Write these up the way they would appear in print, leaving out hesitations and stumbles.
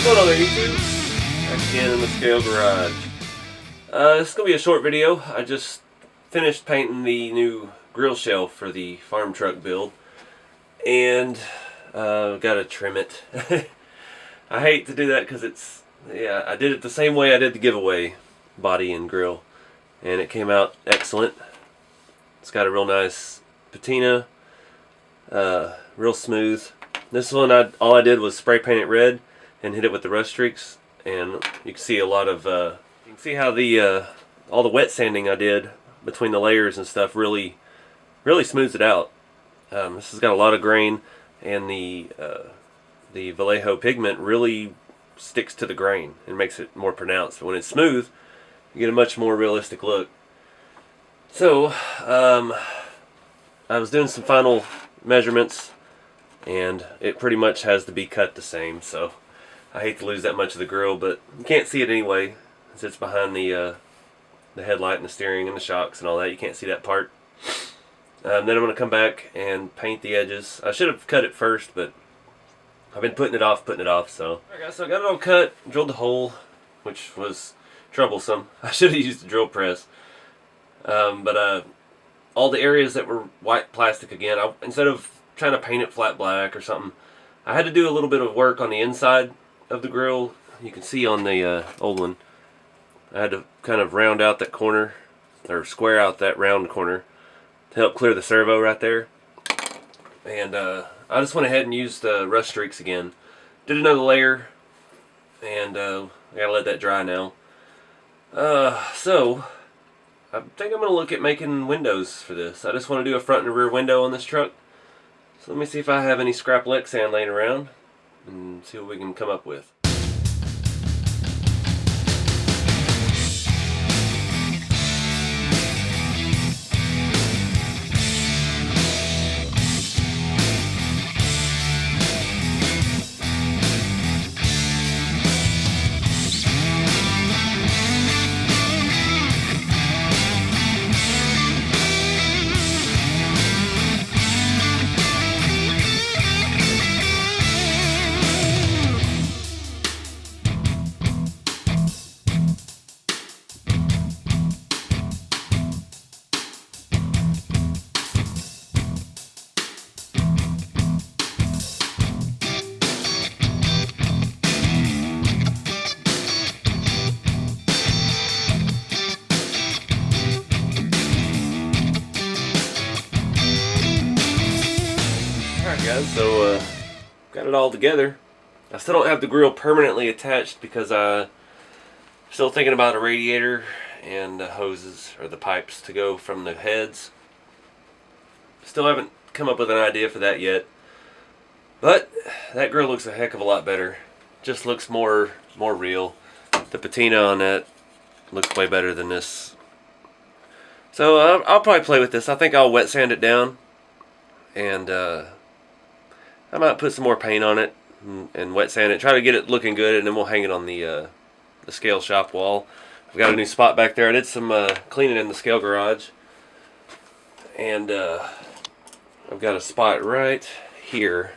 going on there, YouTube? Back again in the scale garage. This is going to be a short video. I just finished painting the new grill shelf for the farm truck build. And got to trim it. I hate to do that because it's, yeah, I did it the same way I did the giveaway body and grill. And it came out excellent. It's got a real nice patina, real smooth. This one, all I did was spray paint it red and hit it with the rust streaks, and you can see a lot of, you can see how the all the wet sanding I did between the layers and stuff really smooths it out. This has got a lot of grain, and the Vallejo pigment really sticks to the grain and makes it more pronounced. But when it's smooth, you get a much more realistic look. So, I was doing some final measurements, and it pretty much has to be cut the same, so I hate to lose that much of the grill, but you can't see it anyway, since it's behind the headlight and the steering and the shocks and all that. You can't see that part. Then I'm going to come back and paint the edges. I should have cut it first, but I've been putting it off, so. Alright guys, so I got it all cut, drilled the hole, which was troublesome. I should have used the drill press. But all the areas that were white plastic again, instead of trying to paint it flat black or something, I had to do a little bit of work on the inside of the grill. You can see on the old one, I had to kind of round out that corner, or square out that round corner to help clear the servo right there. And I just went ahead and used rust streaks again. Did another layer, and I gotta let that dry now. So I think I'm going to look at making windows for this. I just want to do a front and rear window on this truck. So let me see if I have any scrap Lexan laying around and see what we can come up with. Guys, so got it all together. I still don't have the grill permanently attached because I'm still thinking about a radiator and the hoses or the pipes to go from the heads. Still haven't come up with an idea for that yet, but that grill looks a heck of a lot better. Just looks more real. The patina on that looks way better than this. So I'll probably play with this. I think I'll wet sand it down, and I might put some more paint on it and wet sand it, try to get it looking good, and then we'll hang it on the scale shop wall. I've got a new spot back there. I did some cleaning in the scale garage, and I've got a spot right here.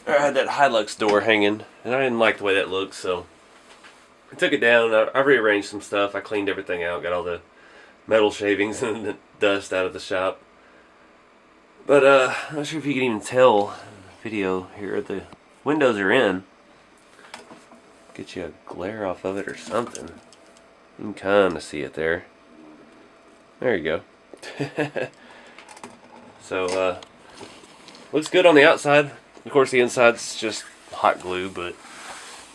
I had that Hilux door hanging, and I didn't like the way that looked, so I took it down. I rearranged some stuff. I cleaned everything out, got all the metal shavings and the dust out of the shop. But I'm not sure if you can even tell video here. The windows are in. Get you a glare off of it or something. You can kind of see it there. There you go. So looks good on the outside. Of course the inside's just hot glue, but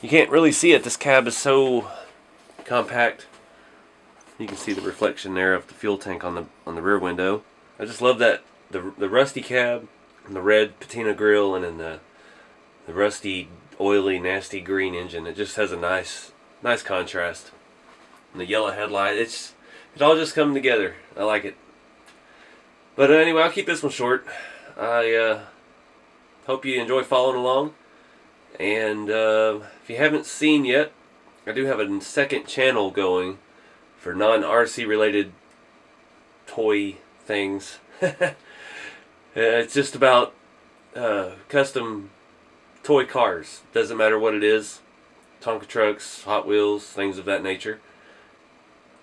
you can't really see it. This cab is so compact. You can see the reflection there of the fuel tank on the rear window. I just love that the rusty cab and the red patina grill, and then the rusty, oily, nasty green engine. It just has a nice contrast. And the yellow headlight, it all just come together. I like it. But anyway, I'll keep this one short. I hope you enjoy following along. And if you haven't seen yet, I do have a second channel going for non-RC related toy things. It's just about custom toy cars. Doesn't matter what it is. Tonka trucks, Hot Wheels, things of that nature.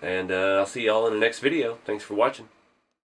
And I'll see y'all in the next video. Thanks for watching.